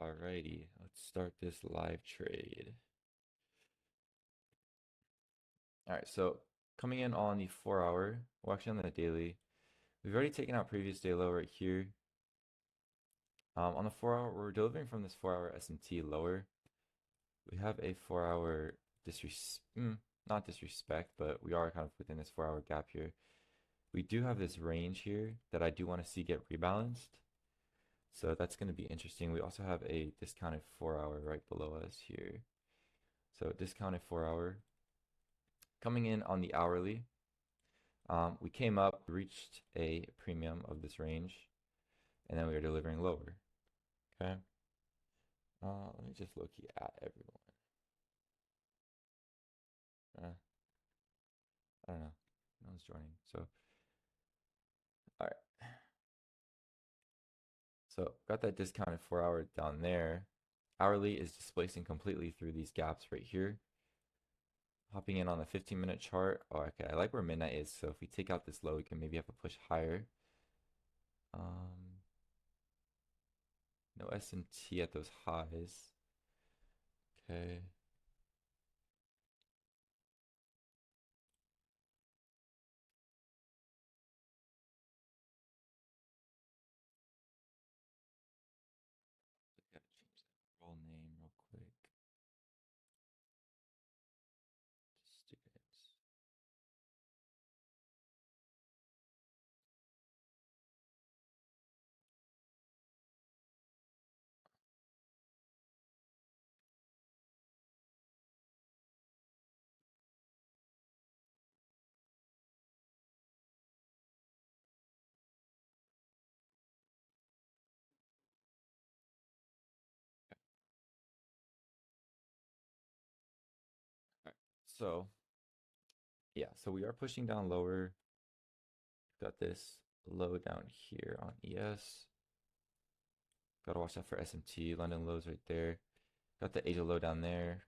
Alrighty, let's start this live trade. All right, so coming in on the 4 hour, well, actually on the daily, we've already taken out previous day low right here. On the 4 hour, we're delivering from this 4 hour S&T lower. We have a 4 hour not disrespect, but we are kind of within this 4 hour gap here. We do have this range here that I do want to see get rebalanced. So that's going to be interesting. We also have a discounted 4 hour right below us here. So discounted 4 hour. Coming in on the hourly, we came up, reached a premium of this range, and then we are delivering lower. Okay. Let me just look at everyone. I don't know. No one's joining. So, all right. So got that discounted 4 hour down there. Hourly is displacing completely through these gaps right here. Hopping in on the 15-minute chart. Oh, okay. I like where midnight is. So if we take out this low, we can maybe have a push higher. No S&T at those highs. Okay. Gotta change that role name real quick. Just do it. All right. So yeah, so we are pushing down lower. Got this low down here on ES. Gotta watch out for SMT. London lows right there. Got the Asia low down there.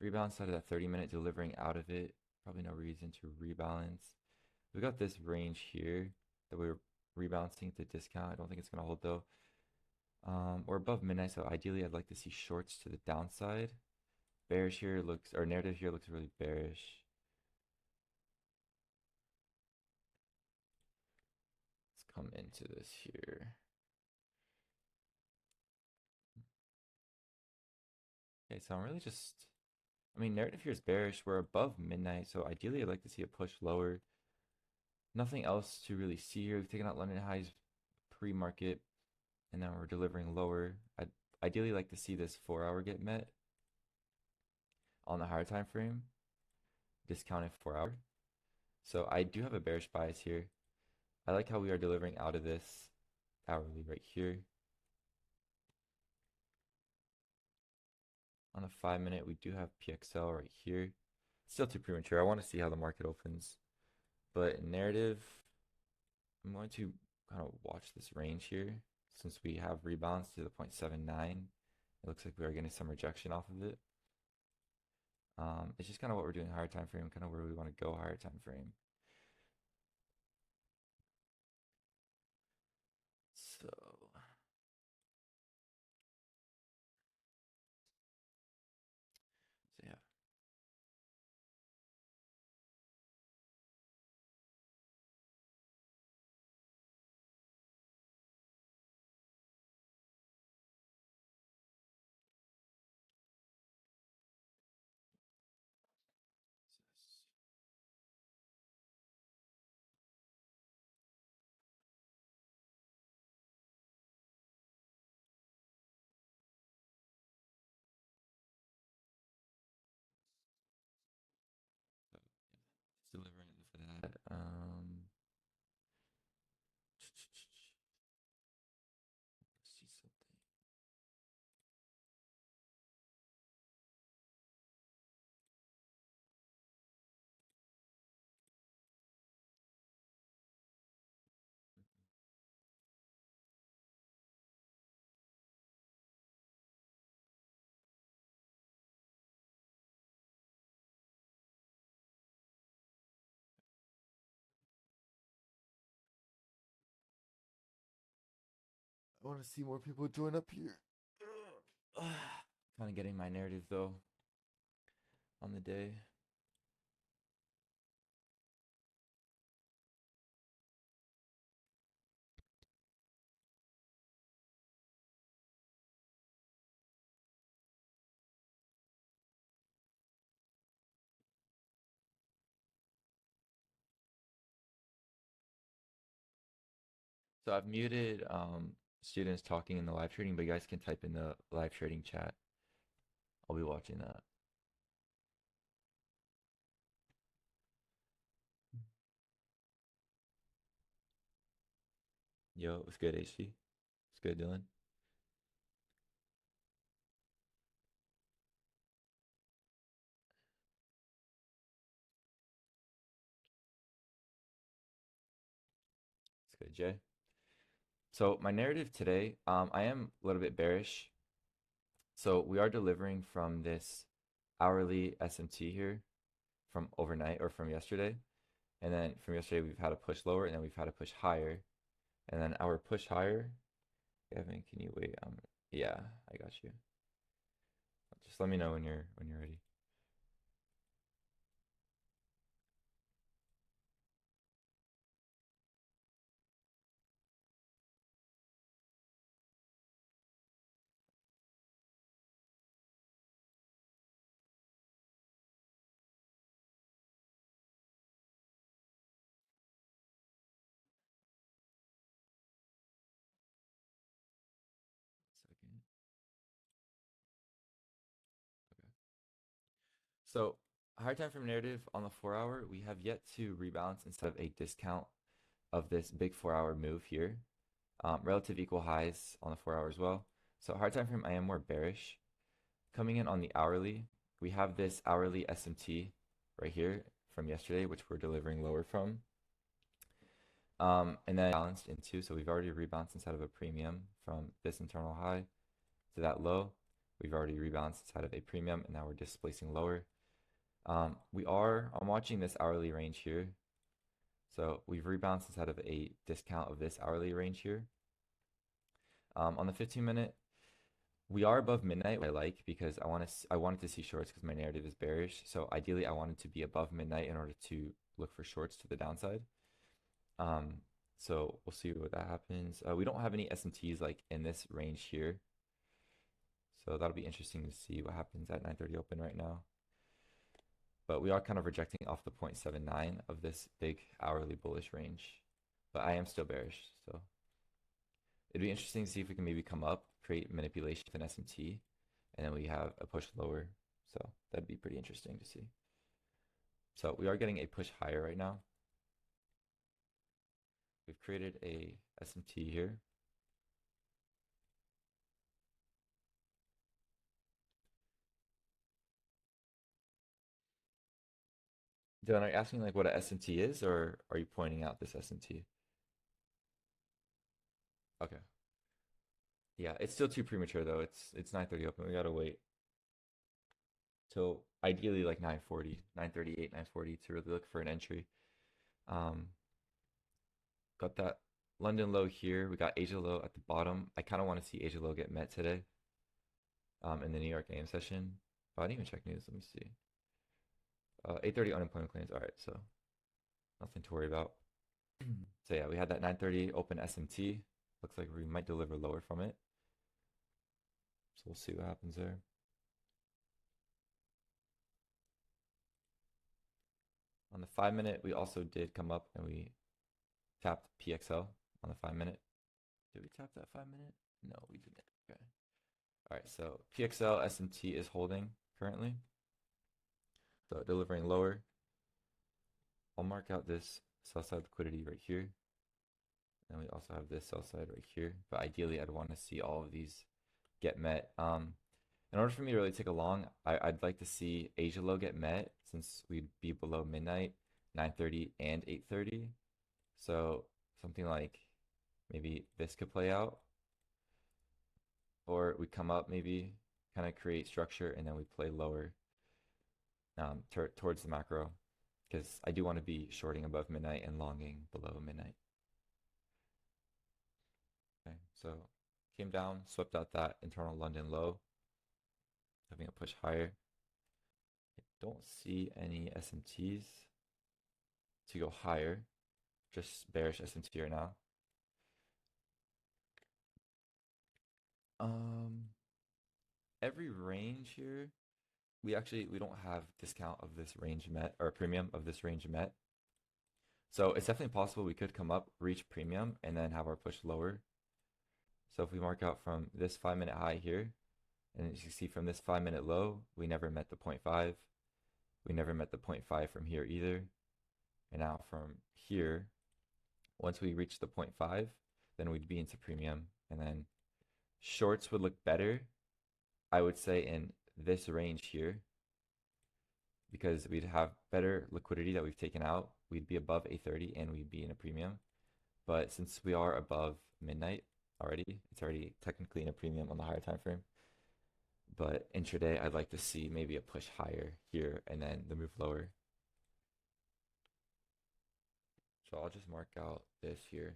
Rebalance out of that 30-minute, delivering out of it. Probably no reason to rebalance. We got this range here that we were rebalancing to discount. I don't think it's gonna hold though. We're above midnight, so ideally I'd like to see shorts to the downside. Bearish here looks, or narrative here looks really bearish. Let's come into this here. Okay, so I'm really just, I mean, narrative here is bearish. We're above midnight, so ideally I'd like to see a push lower. Nothing else to really see here. We've taken out London highs pre-market, and now we're delivering lower. I'd ideally like to see this 4 hour get met on the higher time frame, discounted 4 hour. So I do have a bearish bias here. I like how we are delivering out of this hourly right here. On a 5 minute, we do have PXL right here. Still too premature. I want to see how the market opens. But narrative, I'm going to kind of watch this range here since we have rebalance to the 0.79. It looks like we are getting some rejection off of it. It's just kind of what we're doing higher time frame, kind of where we want to go higher time frame. So yeah. I want to see more people join up here. Kind of getting my narrative though on the day. So I've muted students talking in the live trading, but you guys can type in the live trading chat. I'll be watching that. Yo, what's good, HC? What's good, Dylan? What's good, Jay? So my narrative today, I am a little bit bearish. So we are delivering from this hourly SMT here from overnight or from yesterday. And then from yesterday, we've had a push lower and then we've had a push higher. And then our push higher, Kevin, can you wait? Yeah, I got you. Just let me know when you're ready. Second. Okay. So higher time frame narrative on the 4 hour, we have yet to rebalance instead of a discount of this big 4 hour move here. Relative equal highs on the 4 hour as well. So hard time frame, I am more bearish. Coming in on the hourly, we have this hourly SMT right here from yesterday, which we're delivering lower from. And then balanced into, so we've already rebalanced inside of a premium from this internal high to that low. We've already rebalanced inside of a premium, and now we're displacing lower. I'm watching this hourly range here. So we've rebalanced inside of a discount of this hourly range here. On the 15-minute, we are above midnight, which I like because I wanted to see shorts because my narrative is bearish. So ideally, I wanted to be above midnight in order to look for shorts to the downside. Um, so we'll see what that happens. We don't have any SMTs like in this range here. So that'll be interesting to see what happens at 9:30 open right now. But we are kind of rejecting off the 0.79 of this big hourly bullish range. But I am still bearish, so it'd be interesting to see if we can maybe come up, create manipulation with an SMT, and then we have a push lower. So that'd be pretty interesting to see. So we are getting a push higher right now. We've created a SMT here. Dylan, are you asking like what a SMT is, or are you pointing out this SMT? Okay. Yeah, it's still too premature though. It's 9:30 open. We gotta wait till ideally like 9:40, 9:38, 9:40 to really look for an entry. Um, got that London low here. We got Asia low at the bottom. I kind of want to see Asia low get met today. In the New York AM session. Oh, I didn't even check news. Let me see. 8:30 unemployment claims. All right, so nothing to worry about. So yeah, we had that 9:30 open SMT. Looks like we might deliver lower from it. So we'll see what happens there. On the 5 minute, we also did come up and we tapped PXL on the 5 minute. Did we tap that 5 minute? No, we didn't. Okay. All right, so PXL SMT is holding currently. So delivering lower. I'll mark out this sell side liquidity right here. And we also have this sell side right here. But ideally, I'd want to see all of these get met. In order for me to really take a long, I'd like to see Asia low get met since we'd be below midnight, 9:30 and 8:30. So something like maybe this could play out. Or we come up maybe, kind of create structure, and then we play lower towards the macro. Because I do want to be shorting above midnight and longing below midnight. Okay, so came down, swept out that internal London low, having a push higher. I don't see any SMTs to go higher, just bearish SMT right now. Um, every range here, we don't have discount of this range met or premium of this range met. So it's definitely possible we could come up, reach premium, and then have our push lower. So if we mark out from this 5-minute high here, and as you see from this 5-minute low, we never met the 0.5. We never met the 0.5 from here either. And now from here, once we reach the 0.5, then we'd be into premium. And then shorts would look better, I would say, in this range here, because we'd have better liquidity that we've taken out. We'd be above A30 and we'd be in a premium. But since we are above midnight already, it's already technically in a premium on the higher time frame. But intraday, I'd like to see maybe a push higher here and then the move lower. So I'll just mark out this here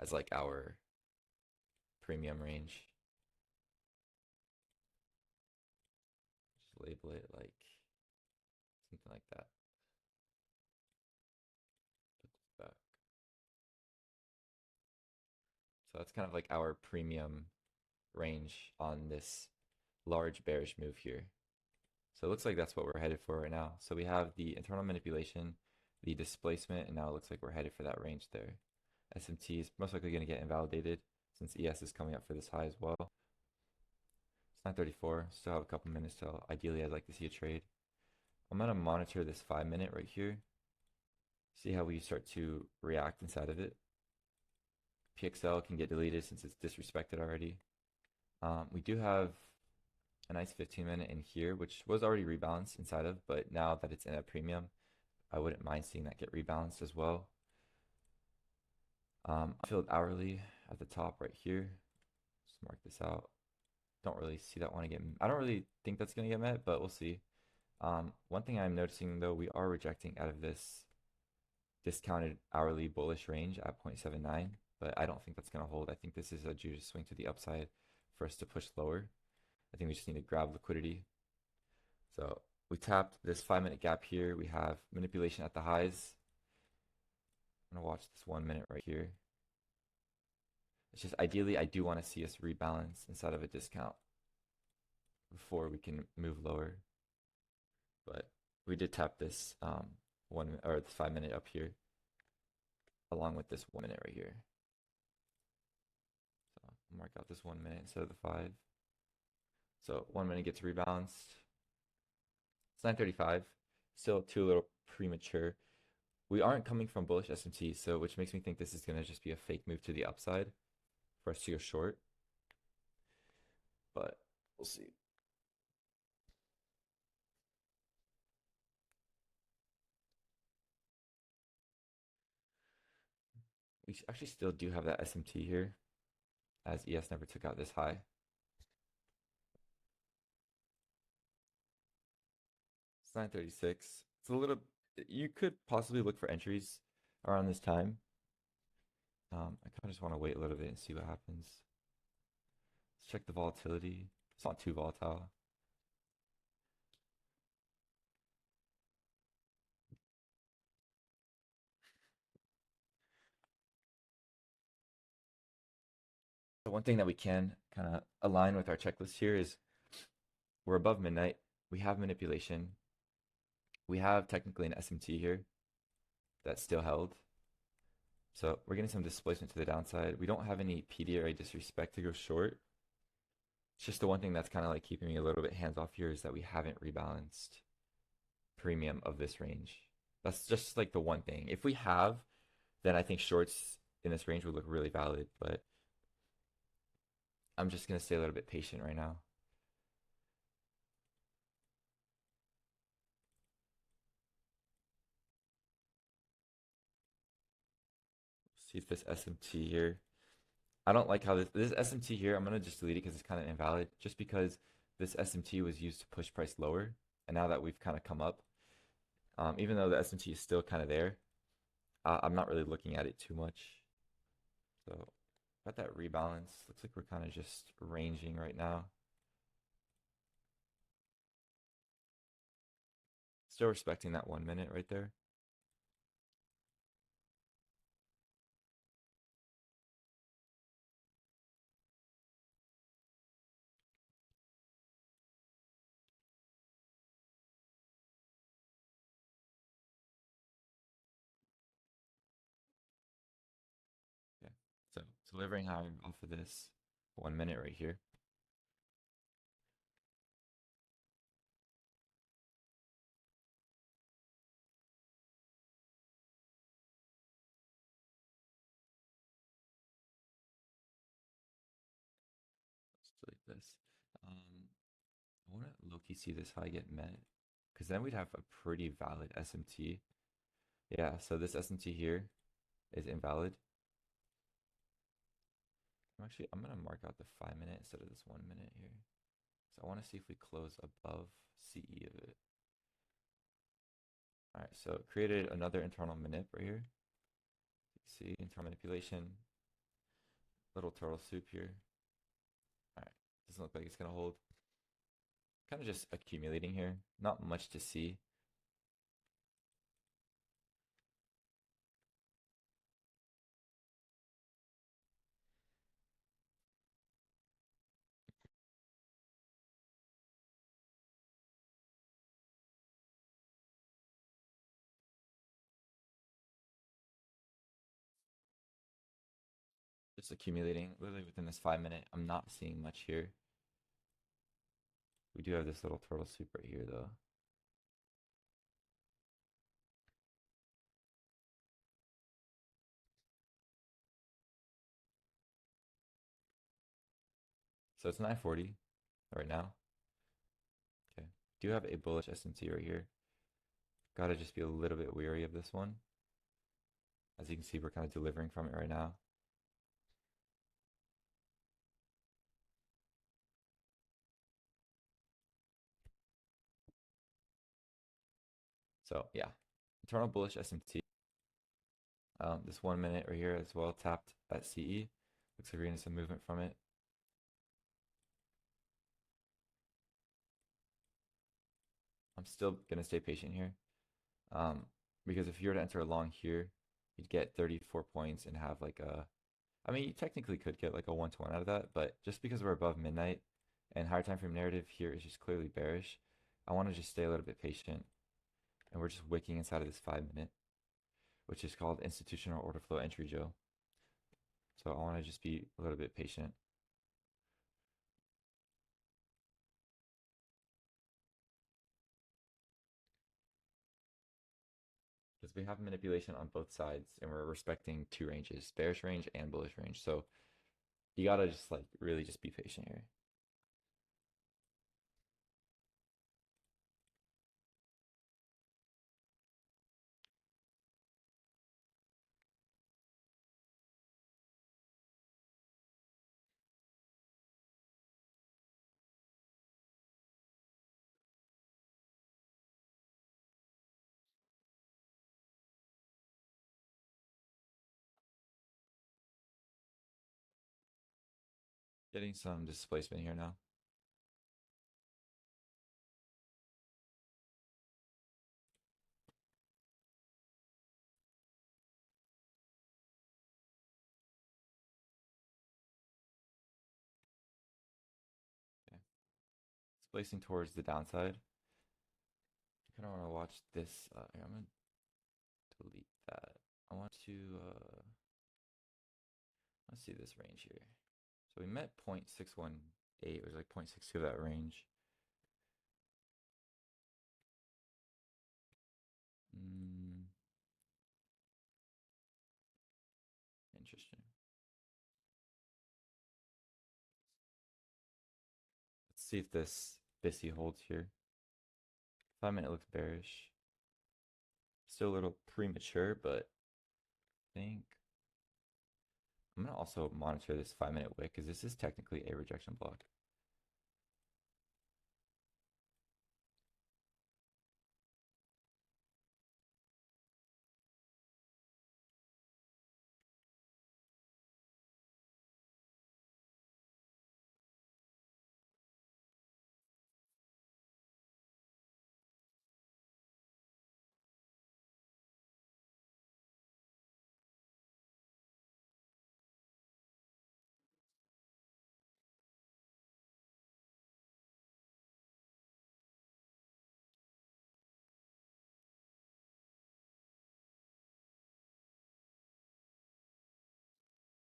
as like our premium range. Just label it like something like that. Put this back. So that's kind of like our premium range on this large bearish move here. So it looks like that's what we're headed for right now. So we have the internal manipulation, the displacement, and now it looks like we're headed for that range there. SMT is most likely going to get invalidated since ES is coming up for this high as well. It's 9:34. Still have a couple minutes till ideally I'd like to see a trade. I'm going to monitor this 5-minute right here. See how we start to react inside of it. PXL can get deleted since it's disrespected already. We do have a nice 15-minute in here, which was already rebalanced inside of, but now that it's in a premium, I wouldn't mind seeing that get rebalanced as well. Filled hourly at the top right here. Just mark this out. Don't really see that one to get. I don't really think that's gonna get met, but we'll see. One thing I'm noticing though, we are rejecting out of this discounted hourly bullish range at 0.79, but I don't think that's gonna hold. I think this is a juice swing to the upside for us to push lower. I think we just need to grab liquidity. So we tapped this 5-minute gap here. We have manipulation at the highs. I'm gonna watch this 1 minute right here. It's just ideally I do want to see us rebalance inside of a discount before we can move lower. But we did tap this this 5-minute up here along with this 1 minute right here. So I'll mark out this 1 minute instead of the 5. So 1 minute gets rebalanced. It's 9:35. Still too little premature. We aren't coming from bullish SMT, so which makes me think this is going to just be a fake move to the upside for us to go short. But we'll see. We actually still do have that SMT here, as ES never took out this high. It's 9:36. It's a little. You could possibly look for entries around this time. I kind of just want to wait a little bit and see what happens. Let's check the volatility. It's not too volatile. The one thing that we can kind of align with our checklist here is we're above midnight. We have manipulation. We have technically an SMT here that's still held. So we're getting some displacement to the downside. We don't have any PDRA disrespect to go short. It's just the one thing that's kind of like keeping me a little bit hands off here is that we haven't rebalanced premium of this range. That's just like the one thing. If we have, then I think shorts in this range would look really valid, but I'm just going to stay a little bit patient right now. See if this SMT here. I don't like how this SMT here, I'm going to just delete it because it's kind of invalid, just because this SMT was used to push price lower, and now that we've kind of come up, even though the SMT is still kind of there, I'm not really looking at it too much. So Got that rebalance. Looks like we're kind of just ranging right now. Still respecting that 1 minute right there. Yeah. So delivering higher off of this 1 minute right here. Let's delete this. I want to low-key see this high get met, because then we'd have a pretty valid SMT. Yeah, so this SMT here is invalid. I'm gonna mark out the 5 minute instead of this 1 minute here. So I want to see if we close above CE of it. All right, so created another internal manip right here. See, internal manipulation, little turtle soup here. All right, doesn't look like it's gonna hold. Kind of just accumulating here, not much to see. Just accumulating literally within this 5 minute. I'm not seeing much here. We do have this little turtle soup right here though. So it's 940 right now. Okay. Do have a bullish S&T right here. Gotta just be a little bit weary of this one. As you can see, we're kind of delivering from it right now. So yeah, internal bullish SMT. This 1 minute right here as well tapped at CE. Looks like we're getting some movement from it. I'm still gonna stay patient here, because if you were to enter along here, you'd get 34 points and have like a. I mean, you technically could get like a 1-to-1 out of that, but just because we're above midnight and higher time frame narrative here is just clearly bearish, I want to just stay a little bit patient, and we're just wicking inside of this 5 minute, which is called institutional order flow entry, Joe. So I want to just be a little bit patient. Because we have manipulation on both sides and we're respecting two ranges, bearish range and bullish range. So you gotta just like really just be patient here. Getting some displacement here now. Okay. Displacing towards the downside. I kind of want to watch this. Here, I'm gonna delete that. I want to let's see this range here. So we met 0.618, it was like 0.62 of that range. Interesting. Let's see if this BISI holds here. 5 minute looks bearish. Still a little premature, but I think I'm gonna also monitor this 5 minute wick because this is technically a rejection block.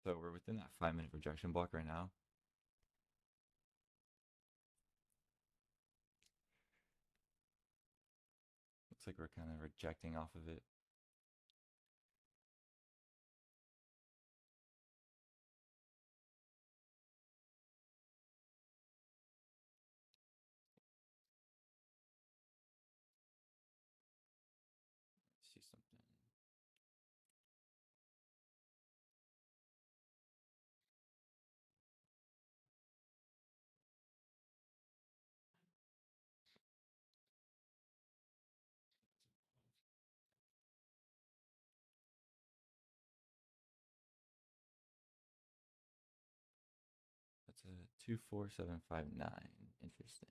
So we're within that 5 minute rejection block right now. Looks like we're kind of rejecting off of it. Let's see something. That's a 24759. Interesting.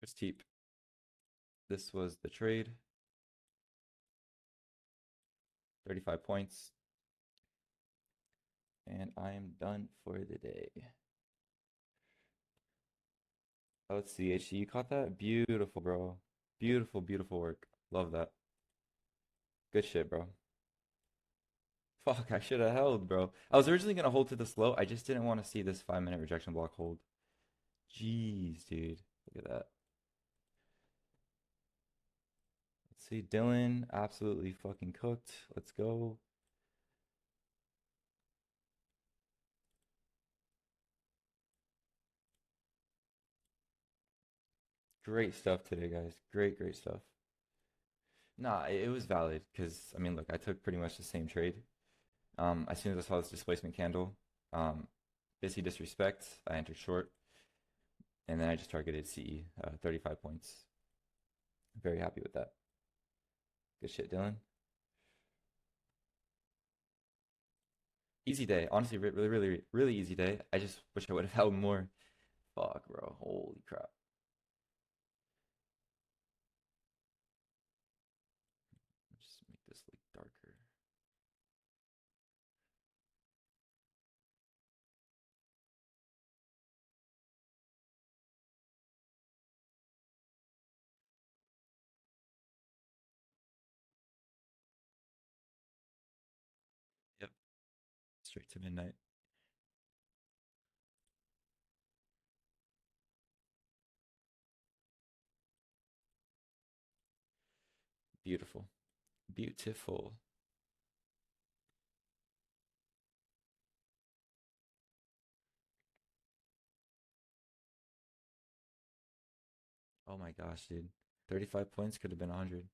It's Teep. This was the trade. 35 points. And I am done for the day. Oh, let's see, HC, you caught that? Beautiful, bro. Beautiful, beautiful work. Love that. Good shit, bro. Fuck, I should have held, bro. I was originally gonna hold to the slow. I just didn't want to see this 5 minute rejection block hold. Jeez, dude. Look at that. Let's see, Dylan absolutely fucking cooked. Let's go. Great stuff today, guys. Great, great stuff. Nah, it was valid because I mean, look, I took pretty much the same trade. As soon as I saw this displacement candle, um, busy disrespect, I entered short, and then I just targeted CE, 35 points. Very happy with that. Good shit, Dylan. Easy day. Honestly, really, really, really easy day. I just wish I would have held more. Fuck, bro. Holy crap. Just make this look darker. Yep. Straight to midnight. Beautiful. Beautiful. Oh my gosh, dude. 35 points could have been 100.